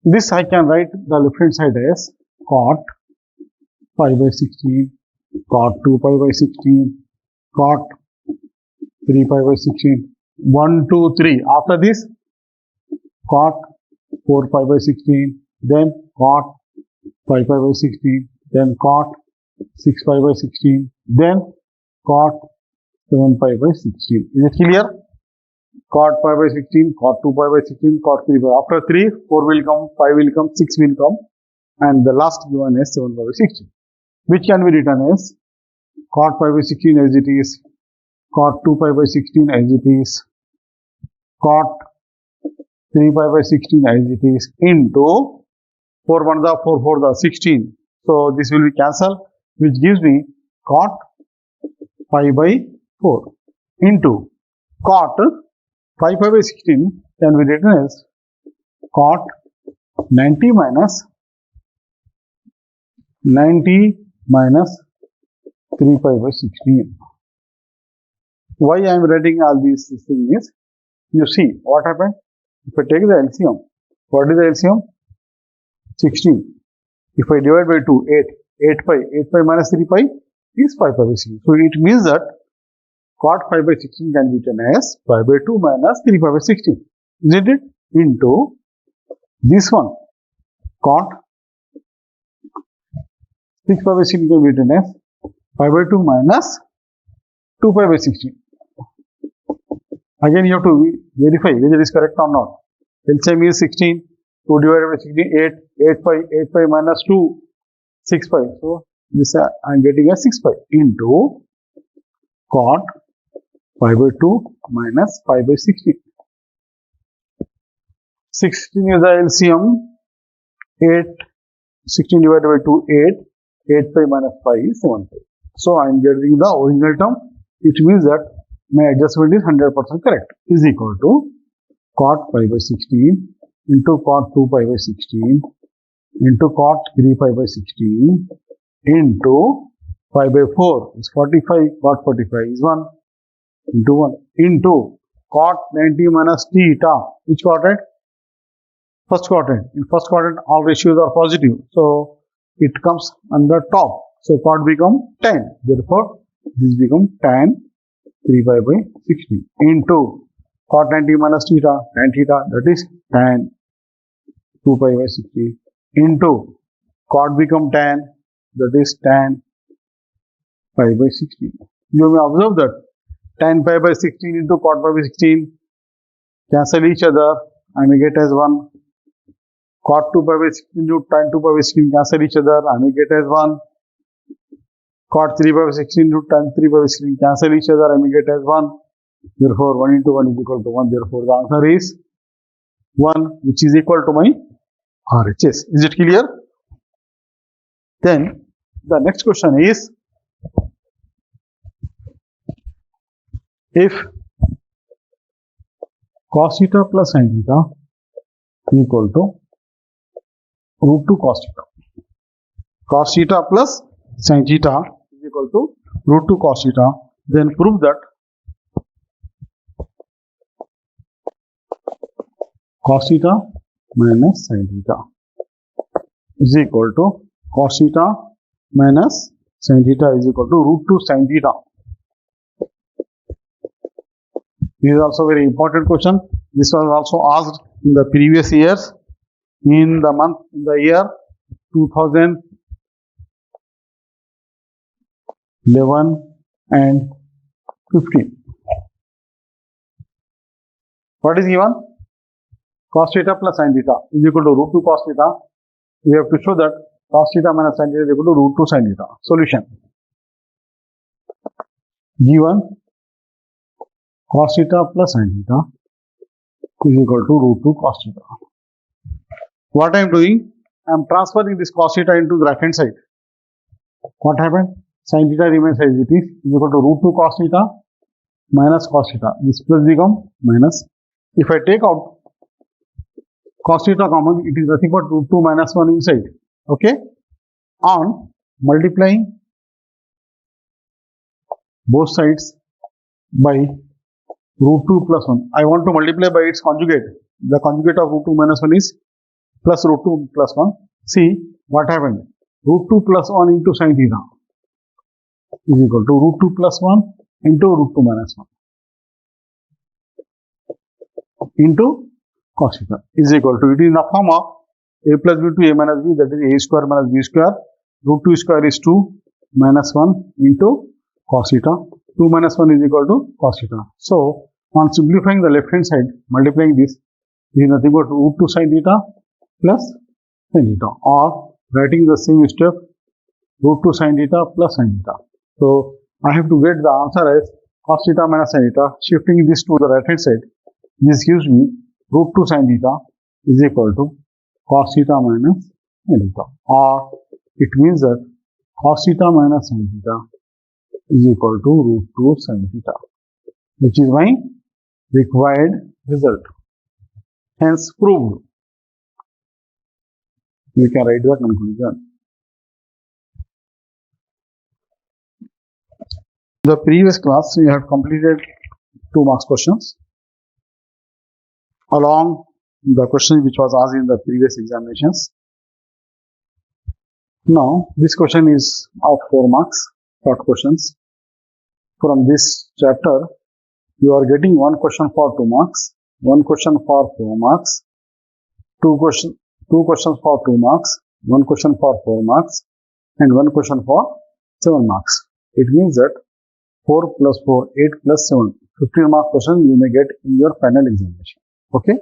This I can write the left hand side as cot pi by 16, cot 2 pi by 16, cot 3 pi by 16, 1, 2, 3. After this, cot 4 pi by 16, then cot 5 pi by 16, then cot 6 pi by 16, then cot 7 pi by 16. Is it clear? Cot pi by 16, cot 2 pi by 16, cot 3 by. After 3, 4 will come, 5 will come, 6 will come, and the last given is 7 pi by 16, which can be written as cot pi by 16 as it is, cot 2 pi by 16 as it is, cot 3 pi by 16 as it is, into 4 1 the 4 4 the 16. So this will be cancelled, which gives me cot pi by 4 into cot 5 pi by 16 can be written as cot 90 minus 3 pi by 16. Why I am writing all these things is, you see what happened. If I take the LCM, what is the LCM? 16. If I divide by 2, 8 pi minus 3 pi is 5 pi by 16. So it means that cot 5 by 16 can be written as 5 by 2 minus 3 pi by 16. Isn't it? Into this one, cot 6 pi by 16 can be written as 5 by 2 minus 2 pi by 16. Again, you have to verify whether it is correct or not. LCM is 16, 2 divided by 16, 8 pi minus 2, 6 pi. So this I am getting as 6 pi into cot 5 by 2 minus 5 by 16. 16 is the LCM. 16 divided by 2, 8 pi minus 5 is 7 pi. So I am getting the original term. It means that my adjustment is 100% correct. Is equal to cot pi by 16 into cot 2 pi by 16 into cot 3 pi by 16 into 5 by 4 is 45, cot 45 is 1 into 1 into cot 90 minus theta. Which quadrant? First quadrant. In first quadrant, all ratios are positive. So it comes on the top. So cot become tan. Therefore, this becomes tan 3 pi by 16 into cot 90 minus theta, tan theta, that is tan 2 pi by 16 into cot become tan, that is tan pi by 16. You may observe that tan pi by 16 into cot pi by 16 cancel each other. I may get as 1. Cot 2 pi by 16 into tan 2 pi by 16 cancel each other. I may get as 1. Cot 3 pi by 16 into tan 3 pi by 16 cancel each other. I may get as 1. Therefore, 1 into 1 is equal to 1. Therefore, the answer is 1, which is equal to my RHS. Is it clear? Then, the next question is, if cos theta plus sin theta is equal to root 2 cos theta. Cos theta plus sin theta is equal to root 2 cos theta. Then prove that cos theta minus sin theta is equal to cos theta minus sin theta is equal to root 2 sin theta. This is also very important question. This was also asked in the previous years, in the year 2011 and 15. What is given? Cos theta plus sin theta is equal to root 2 cos theta. We have to show that cos theta minus sin theta is equal to root 2 sin theta. Solution. Given cos theta plus sin theta is equal to root 2 cos theta. What I am doing? I am transferring this cos theta into the right hand side. What happened? Sin theta remains as it is equal to root 2 cos theta minus cos theta. This plus become minus. If I take out cos theta common, it is nothing but root 2 minus 1 inside. Okay? On multiplying both sides by root 2 plus 1. I want to multiply by its conjugate. The conjugate of root 2 minus 1 is plus root 2 plus 1. See what happened. Root 2 plus 1 into sin theta is equal to root 2 plus 1 into root 2 minus 1 into cos theta is equal to, it is in the form of a plus b to a minus b, that is a square minus b square. Root 2 square is 2 minus 1 into cos theta. 2 minus 1 is equal to cos theta. So, on simplifying the left hand side, multiplying this is nothing but root 2 sin theta plus sin theta, or writing the same step, root 2 sin theta plus sin theta. So, I have to get the answer as cos theta minus sin theta. Shifting this to the right hand side, this gives me root 2 sin theta is equal to cos theta minus sin theta, or it means that cos theta minus sin theta is equal to root 2 sin theta, which is my required result. Hence proved. We can write the conclusion. In the previous class, we have completed 2 marks questions along the question which was asked in the previous examinations. Now, this question is of 4 marks, short questions. From this chapter, you are getting 1 question for 2 marks, 1 question for 4 marks, 2 questions for 2 marks, 1 question for 4 marks, and 1 question for 7 marks. It means that 4 plus 4, 8 plus 7, 15 mark question you may get in your final examination. Okay?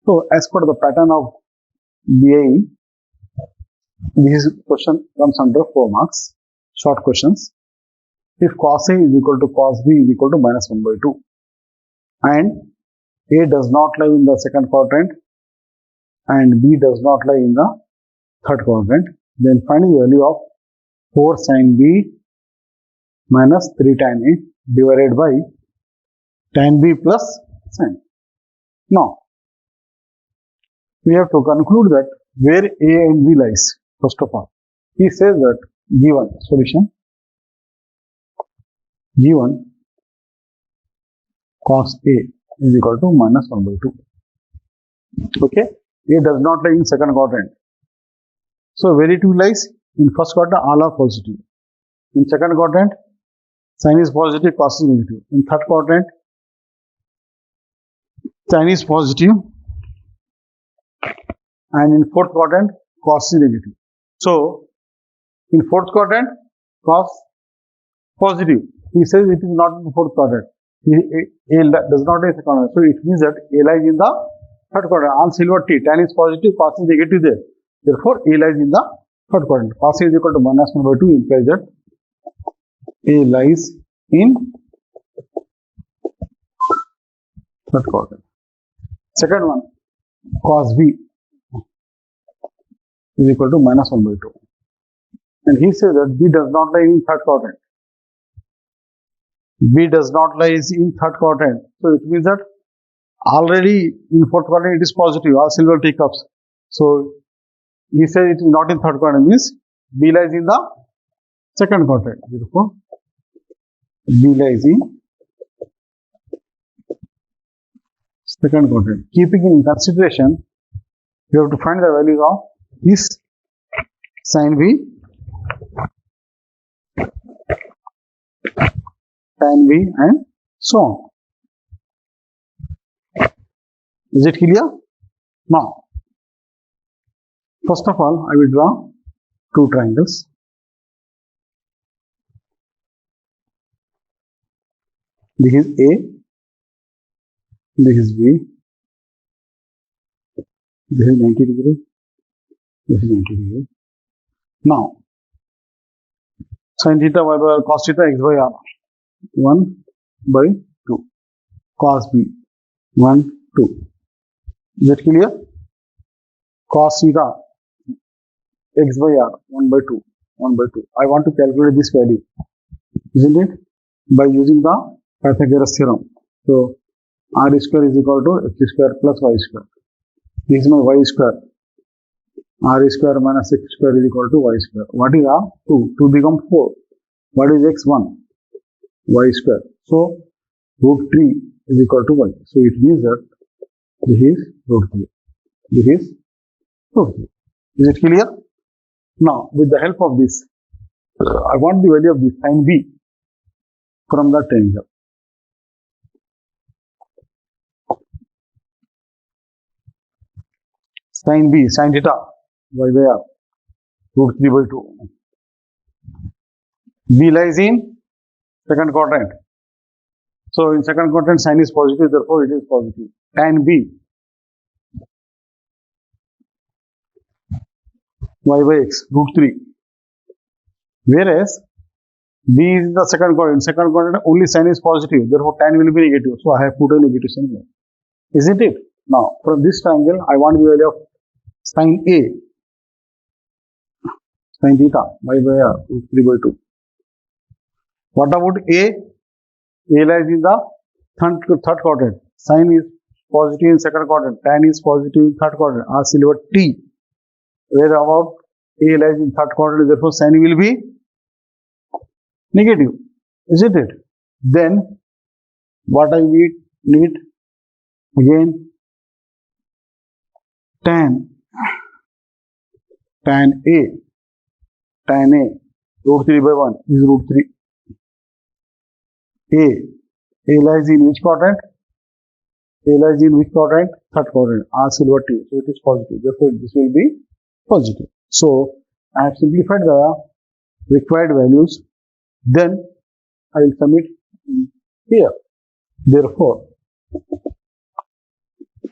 So, as per the pattern of BAE, this question comes under 4 marks, short questions. If cos A is equal to cos B is equal to minus 1 by 2, and A does not lie in the second quadrant and B does not lie in the third quadrant, then find the value of 4 sin B minus 3 tan A divided by tan B plus sin. Now, we have to conclude that where A and B lies. First of all, he says that given solution, given cos A is equal to minus 1 by 2. Okay, A does not lie in second quadrant. So, where it lies? In first quadrant, all are positive. In second quadrant, sin is positive, cos is negative. In third quadrant, sin is positive, and in fourth quadrant, cos is negative. So, in fourth quadrant, cos positive. He says it is not in the fourth quadrant. A does not lie in second quadrant. So, it means that A lies in the third quadrant. On silver T, tan is positive, cos is negative there. Therefore, A lies in the third quadrant. Cos is equal to minus 1 by 2 implies that A lies in third quadrant. Second one, cos B is equal to minus 1 by 2. And he says that B does not lie in third quadrant. B does not lie in third quadrant. So, it means that already in fourth quadrant it is positive, all silver teacups. So, he says it is not in third quadrant, means B lies in the second quadrant. Therefore, B lies in second quadrant. Keeping in consideration, you have to find the values of this sin B, tan B, and so on. Is it clear? Now, first of all, I will draw 2 triangles. This is A, this is B, this is 90 degree, this is 90 degree. Now, sin theta y by r, cos theta x by r, 1 by 2, cos B, 1, 2. Is it clear? Cos theta x by r, 1 by 2, 1 by 2. I want to calculate this value, isn't it? By using the Pythagoras theorem. So, r square is equal to x square plus y square. This is my y square. R square minus x square is equal to y square. What is r? 2. 2 become 4. What is x? 1. Y square. So, root 3 is equal to y. So, it means that this is root 3. This is root 3. Is it clear? Now, with the help of this, I want the value of this sin B from the triangle. Sin B, sin theta, y by r, root 3 by 2. B lies in second quadrant. So, in second quadrant, sin is positive, therefore it is positive. Tan B, y by x, root 3. Whereas, B is in the second quadrant. In second quadrant, only sin is positive, therefore tan will be negative. So, I have put a negative sign here. Isn't it? Now, from this triangle, I want the value of sin A, sin theta, y by r, root 3 by 2. What about A? A lies in the third quadrant. Sin is positive in second quadrant. Tan is positive in third quadrant. R silver T. Where about A lies in third quadrant, therefore sin will be negative. Isn't it? Then, what I need again, tan A, root 3 by 1 is root 3. A lies in which quadrant? A lies in which quadrant? Third quadrant. R silver T. So it is positive. Therefore, this will be positive. So, I have simplified the required values. Then, I will submit here. Therefore,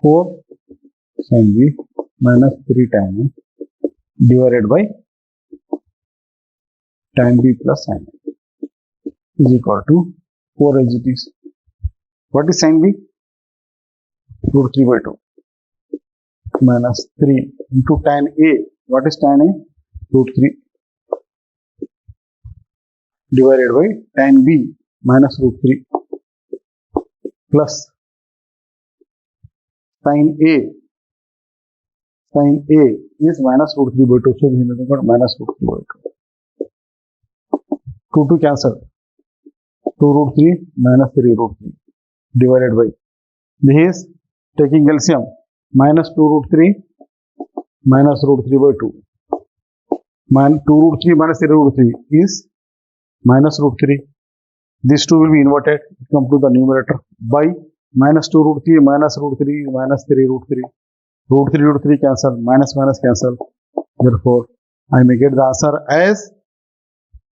4 sin B minus 3 tan A divided by tan B plus sin A is equal to 4 as it is. What is sin B? Root 3 by 2 minus 3 into tan A. What is tan A? Root 3 divided by tan B minus root 3 plus sin A. Sin A is minus root 3 by 2. So, we have got minus root 3 by 2. 2 cancel. 2 root 3 minus 3 root 3 divided by. This is taking LCM. Minus 2 root 3 minus root 3 by 2. 2 root 3 minus 3 root 3 is minus root 3. These two will be inverted. Come to the numerator by minus 2 root 3 minus root 3 minus 3 root 3. Root 3 cancel. Minus cancel. Therefore, I may get the answer as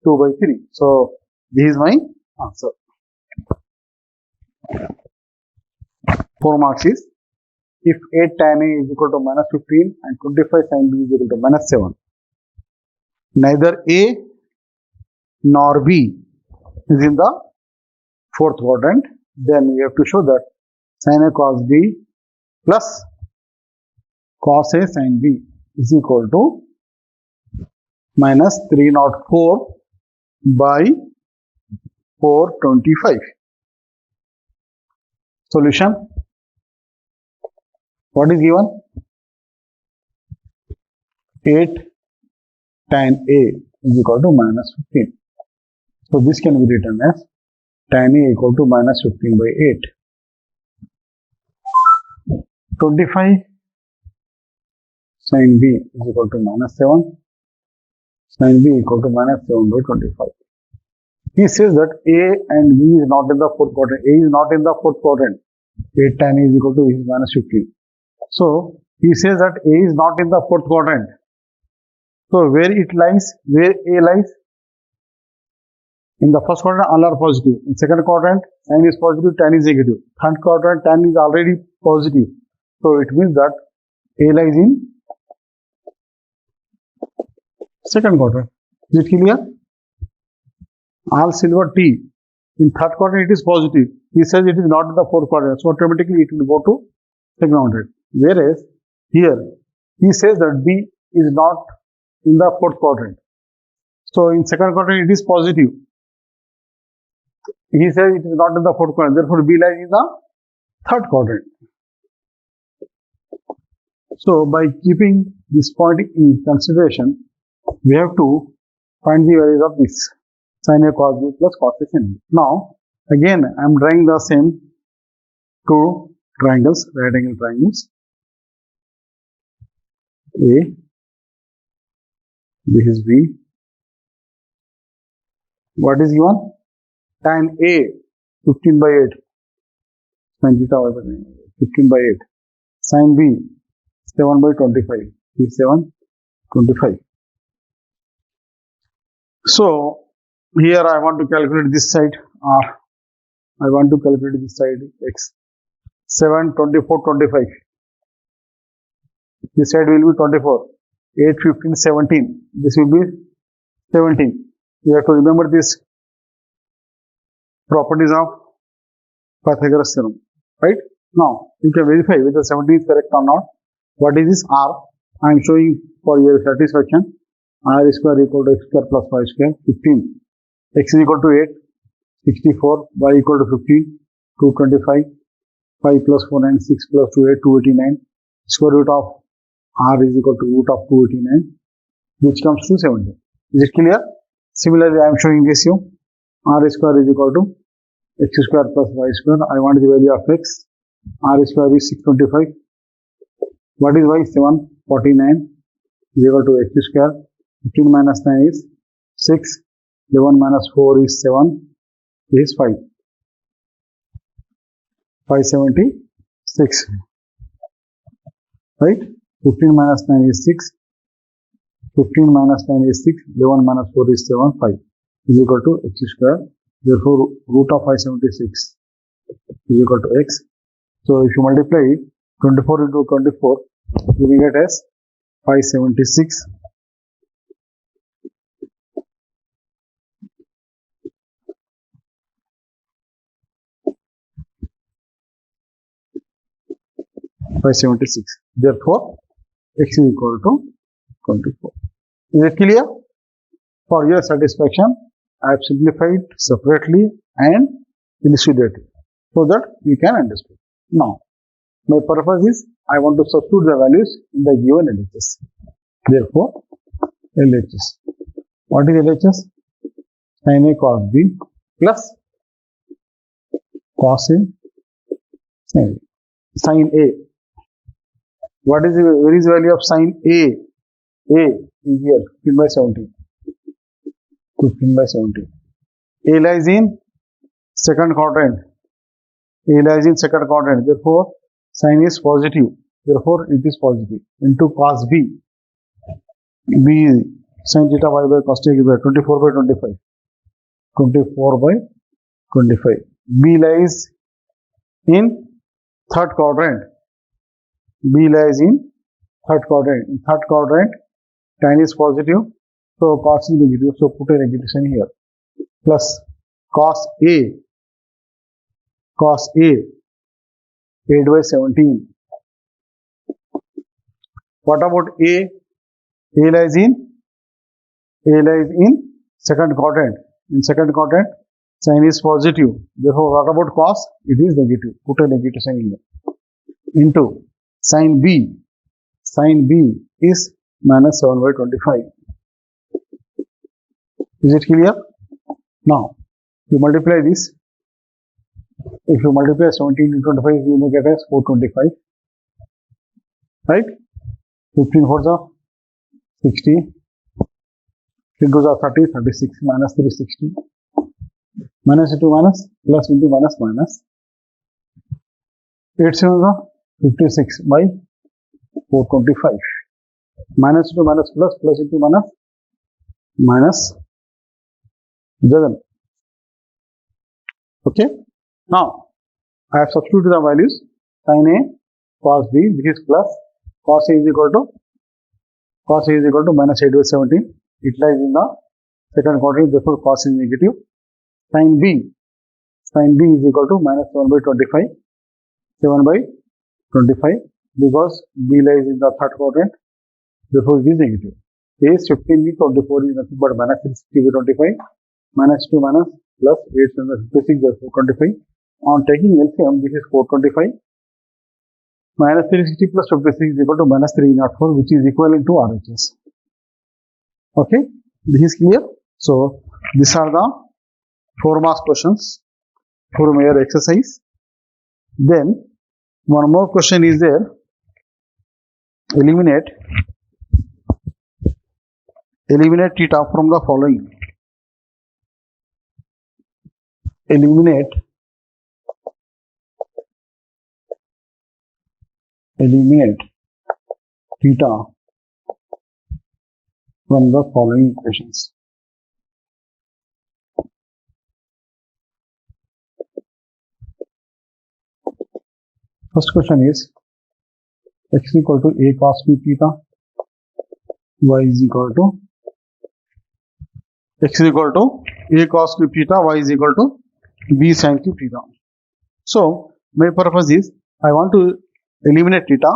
2 by 3. So, this is my answer. 4 marks is if 8 tan A is equal to minus 15 and 25 sin B is equal to minus 7. Neither A nor B is in the fourth quadrant. Then we have to show that sin A cos B plus cos A sin B is equal to minus 304 by 425. Solution. What is given? 8 tan A is equal to minus 15. So, this can be written as tan A equal to minus 15 by 8. 25 sin B is equal to minus 7. Sin B equal to minus 7 by 25. He says that A and B is not in the fourth quadrant. A is not in the fourth quadrant. 8 tan A is equal to minus 15. So, he says that A is not in the fourth quadrant. So, where it lies? Where A lies? In the first quadrant, all are positive. In second quadrant, sin is positive, tan is negative. Third quadrant, tan is already positive. So, it means that A lies in second quadrant. Is it clear? All silver T. In third quadrant, it is positive. He says it is not in the fourth quadrant. So, automatically it will go to second quadrant. Whereas, here, he says that B is not in the fourth quadrant. So, in second quadrant, it is positive. He says it is not in the fourth quadrant. Therefore, B lies in the third quadrant. So, by keeping this point in consideration, we have to find the values of this sin A cos B plus cos A sin B. Now, again, I am drawing the same two triangles, right angle triangles. A, this is B. What is given? Tan A, 15 by 8. Sin theta 15 by 8. Sin B, 7 by 25. Is 7, 25. So, here I want to calculate this side. I want to calculate this side x. 7, 24, 25. This side will be 24. 8, 15, 17. This will be 17. You have to remember this properties of Pythagoras theorem. Right? Now, you can verify whether 17 is correct or not. What is this R? I am showing for your satisfaction. R square equal to x square plus y square. 15. X is equal to 8. 64. Y equal to 15. 225. 5 plus 4, 9, 6 plus 2, 8, 289. Square root of R is equal to root of 289, which comes to 17. Is it clear? Similarly, I am showing this here. R square is equal to x square plus y square. I want the value of x. R square is 625. What is y? 749 is equal to x square. 15 minus 9 is 6. 11 minus 4 is 7. This is 5. 576. Right? 15 minus 9 is 6. 15 minus 9 is 6. 11 minus 4 is 7. 5 is equal to x square. Therefore, root of 576 is equal to x. So, if you multiply 24 into 24, you will get as 576. Therefore, x is equal to 24. Is it clear? For your satisfaction, I have simplified separately and elucidated so that you can understand. Now, my purpose is I want to substitute the values in the given LHS. Therefore, LHS. What is LHS? Sin A cos B plus cos A sin A. Sin A. What is where is the value of sin A? A is here 15 by 17. 15 by 17. A lies in second quadrant. A lies in second quadrant. Therefore, sin is positive. Therefore, it is positive. Into cos B. B is sin theta y by cos theta by 24 by 25. 24 by 25. B lies in third quadrant. B lies in third quadrant. In third quadrant, tan is positive. So, cos is negative. So, put a negative sign here. Plus cos A. Cos A. 8 by 17. What about A? A lies in second quadrant. In second quadrant, sign is positive. Therefore, what about cos? It is negative. Put a negative sign here. Into sin B. Sin B is minus 7 by 25. Is it clear? Now, you multiply this. If you multiply 17 into 25, you may get as 425. Right? 15 4s are 60. 3 2s are 30, 36, minus 360. Minus into minus, plus into minus minus. 8 7s are 56 by 425. Minus into minus plus, plus into minus, minus 7. Okay. Now, I have substituted the values. Sin A, cos B, this is plus. Cos A is equal to minus 8 by 17. It lies in the second quadrant, therefore cos is negative. Sin B is equal to minus 7 by 25. 7 by 25 because B lies in the third quadrant, therefore it is negative. A is 15 with 24 is nothing but minus 360 by 25. Minus 2 minus plus 8 minus 56 therefore 25. On taking LCM, this is 425. Minus 360 plus 56 is equal to minus 304, which is equivalent to RHS. Okay, this is clear. So, these are the 4 marks questions from your exercise. Then, one more question is there. Eliminate Eliminate theta from the following. Eliminate theta from the following equations. First question is x equal to a cos cube theta, y is equal to x is equal to a cos cube theta, y is equal to b sin cube theta. So my purpose is I want to eliminate theta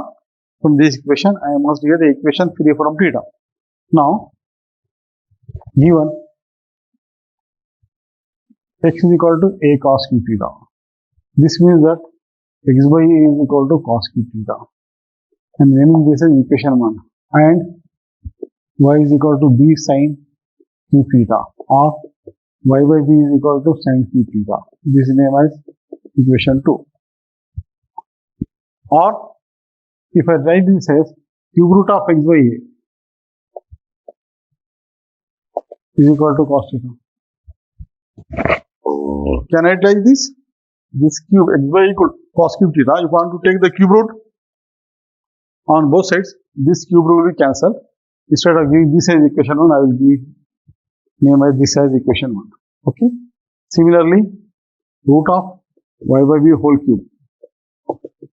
from this equation. I must get the equation free from theta. Now given x is equal to a cos cube theta, this means that x by a is equal to cos cube theta, and naming this as equation 1, and y is equal to b sin cube theta, or y by b is equal to sin cube theta. This is named as equation 2. Or if I write this as cube root of x by a is equal to cos theta. Can I write like this? This cube x by equal cos cube theta. You want to take the cube root on both sides. This cube root will cancel. Instead of giving this as equation 1, I will give name as this as equation 1. Okay. Similarly, root of y by b whole cube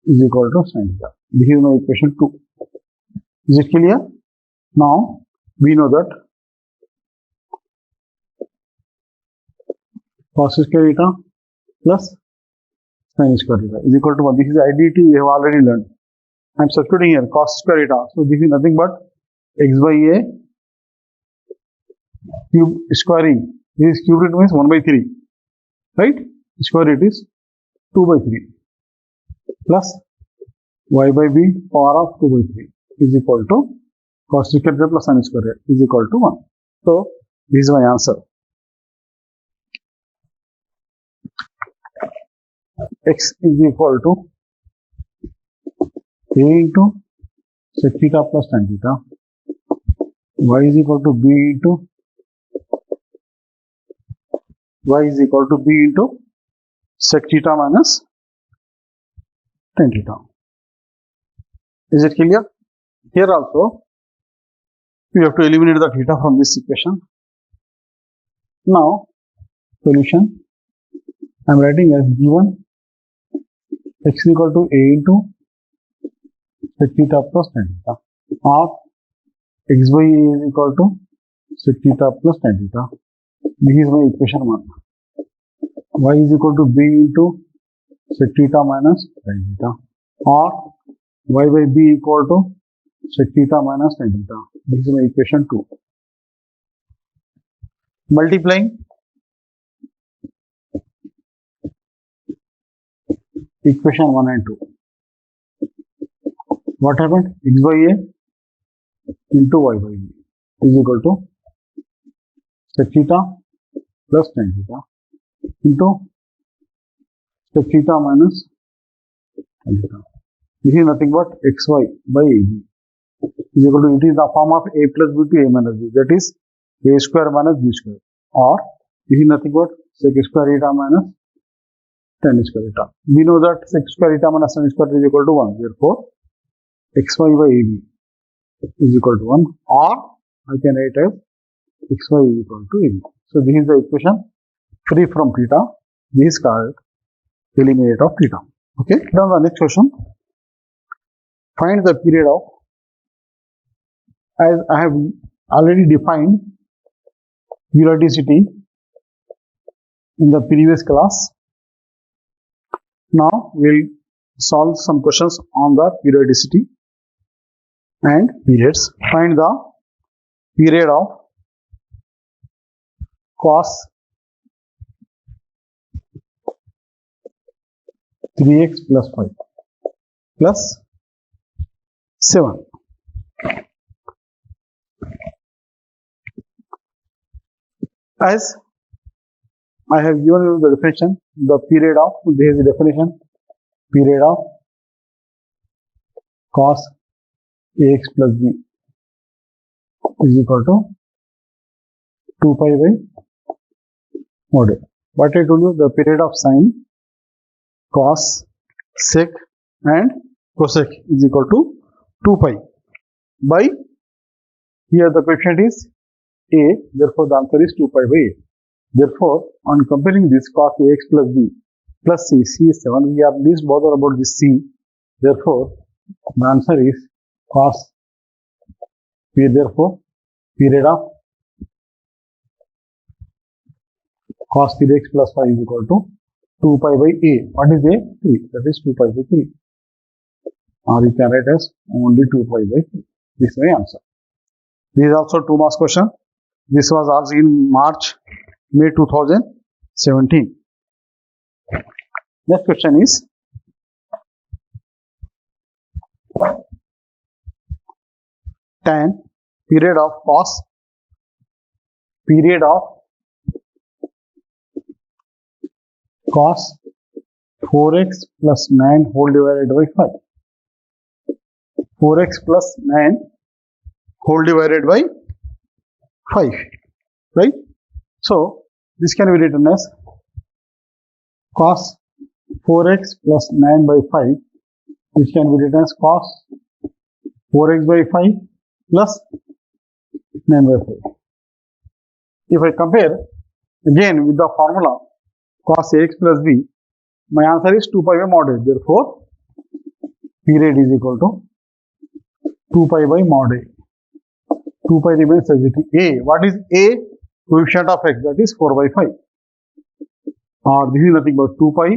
is equal to sin theta. This is my equation 2. Is it clear? Now we know that cos square theta plus sin square theta is equal to 1. This is IDT we have already learned. I am substituting here cos square theta. So this is nothing but x by a cube squaring. This cube root means 1 by 3. Right? Square root is 2 by 3 plus y by b power of 2 by 3 is equal to cos square theta plus sin square theta is equal to 1. So this is my answer. X is equal to a into sec theta plus tan theta, y is equal to b into sec theta minus tan theta. Is it clear? Here also we have to eliminate the theta from this equation. Now solution I am writing as given x is equal to a into sec theta plus tan theta, or x by a is equal to sec theta plus tan theta. This is my equation 1. Y is equal to b into sec theta minus tan theta, or y by b equal to sec theta minus tan theta. This is my equation 2. Multiplying equation 1 and 2. What happened? X by a into y by b is equal to sec theta plus tan theta into sec theta minus tan theta. This is nothing but xy by ab is equal to, it is the form of a plus b to a minus b, that is a square minus b square, or this is nothing but sec square theta minus tan square theta. We know that sec square theta minus tan square is equal to 1. Therefore, xy by ab is equal to 1, or I can write as xy is equal to ab. So this is the equation free from theta. This is called eliminate of theta. Okay. Now the next question. Find the period of, as I have already defined periodicity in the previous class. Now we'll solve some questions on the periodicity and periods. Find the period of cos 3x plus 5 plus 7. As I have given you the definition, the period of, there is a definition, period of cos ax plus b is equal to 2 pi by mod A. What I told you, the period of sine, cos, sec and cosec is equal to 2 pi by, here the coefficient is A, therefore the answer is 2 pi by A. Therefore, on comparing this cos Ax plus B plus C, C is 7, we are least bothered about this C. Therefore, the answer is cos P. Therefore, period of cos theta x plus 5 is equal to 2 pi by A. What is A? 3. That is 2 pi by 3. Or you can write as only 2 pi by 3. This is my answer. This is also 2 marks question. This was asked in May 2017. Next question is tan period of 4x plus 9 whole divided by 5. 4x plus 9 whole divided by 5, right? So this can be written as cos 4x plus 9 by 5, which can be written as cos 4x by 5 plus 9 by 5. If I compare again with the formula cos Ax plus B, my answer is 2 pi by mod A. Therefore, period is equal to 2 pi by mod A. 2 pi remains as it is. A, what is A? Coefficient of x, that is 4 by 5. Or this is nothing but 2 pi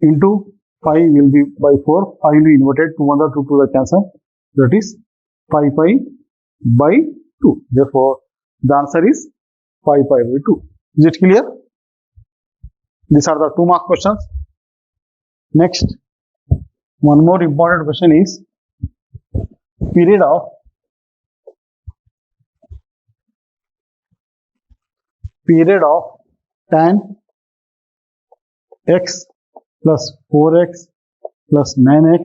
into 5 will be by 4. 5 will be inverted, 2 1 2 to the cancel. That is 5 pi by 2. Therefore, the answer is 5 pi by 2. Is it clear? These are the 2 mark questions. Next, one more important question is period of tan x plus 4x plus 9x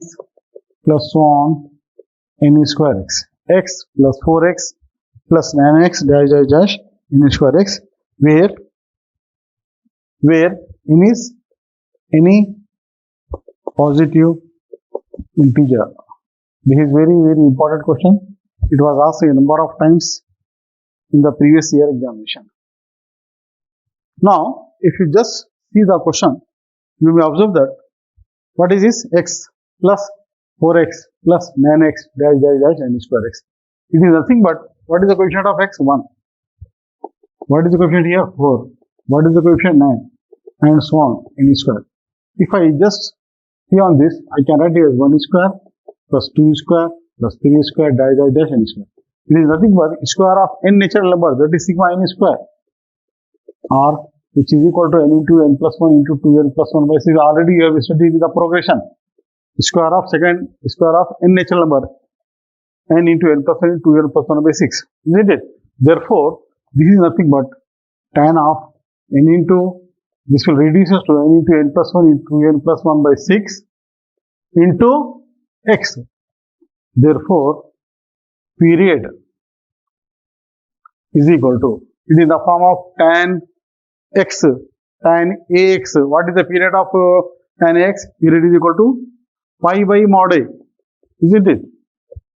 plus so on n square x. X plus 4x plus 9x dash dash dash n square x, where n is any positive integer. This is very important question. It was asked a number of times in the previous year examination. Now, if you just see the question, you may observe that what is this? X plus 4x plus 9x dash dash dash n square x. It is nothing but, what is the coefficient of x? 1. What is the coefficient here? 4. What is the coefficient? 9. And so on, n square. If I just see on this, I can write it as 1 square plus 2 square plus 3 square dash dash dash n square. It is nothing but square of n natural number, that is sigma n square, or which is equal to n into n plus 1 into 2n plus 1 by 6. Already you have studied the progression. Square of n natural number, n into n plus 1 into 2n plus 1 by 6. Isn't it? Therefore, this is nothing but tan of n into, this will reduce to n into n plus 1 into n plus 1 by 6 into x. Therefore, period is equal to, it is in the form of tan x, tan ax. What is the period of tan x? Period is equal to pi by mod A, isn't it?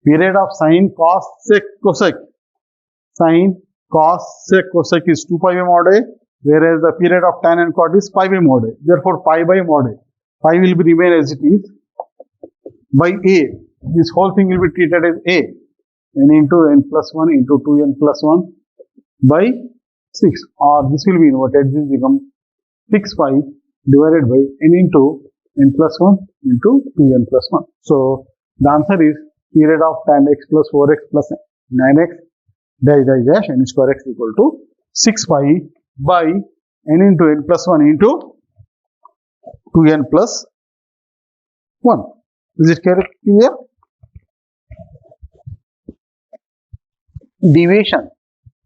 Period of sine, cos, sec, cosec. Sine, cos, sec, cosec is 2 pi by mod A, whereas the period of tan and cot is pi by mod A. Therefore, pi by mod A. Pi will be remain as it is by A. This whole thing will be treated as A. N into n plus 1 into 2n plus 1 by 6. Or this will be inverted. This becomes 6 pi divided by n into n plus 1 into 2n plus 1. So, the answer is period of tan x plus 4x plus 9x dash dash dash n square x equal to 6 pi by n into n plus 1 into 2n plus 1. Is it clear? Deviation.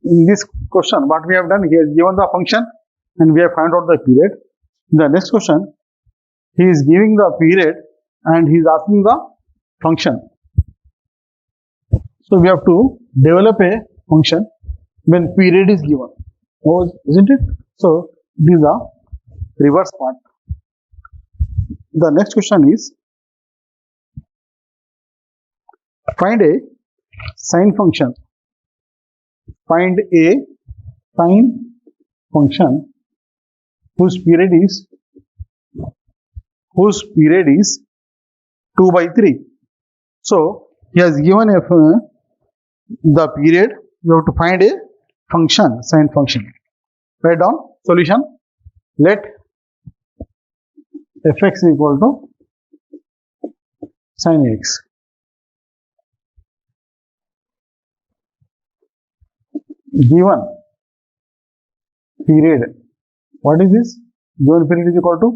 In this question, what we have done, he has given the function and we have found out the period. In the next question, he is giving the period and he is asking the function. So we have to develop a function when period is given. Oh, isn't it? So these are reverse part. The next question is, find a sine function. Find a sine function whose period is 2 by 3. So he has given the period. You have to find a function, sine function. Write down solution. Let fx equal to sine x. Given period, what is this? Given period is equal to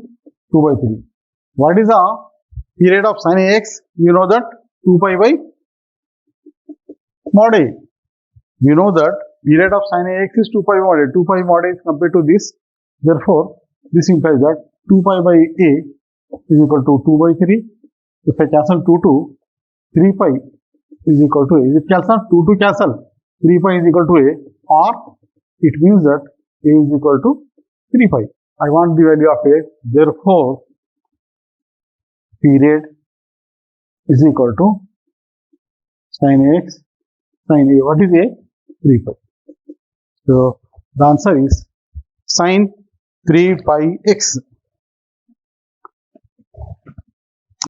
2 by 3. What is the period of sine x? You know that 2 pi by mod a. You know that period of sine x is 2 pi mod a. 2 pi mod a is compared to this. Therefore, this implies that 2 pi by a is equal to 2 by 3. If I cancel 2, 3 pi is equal to a. If cancel 2 cancel, 3 pi is equal to a, or it means that a is equal to 3 pi. I want the value of a. Therefore, period is equal to sine x sine a. What is a? 3 pi. So the answer is sine 3 pi x.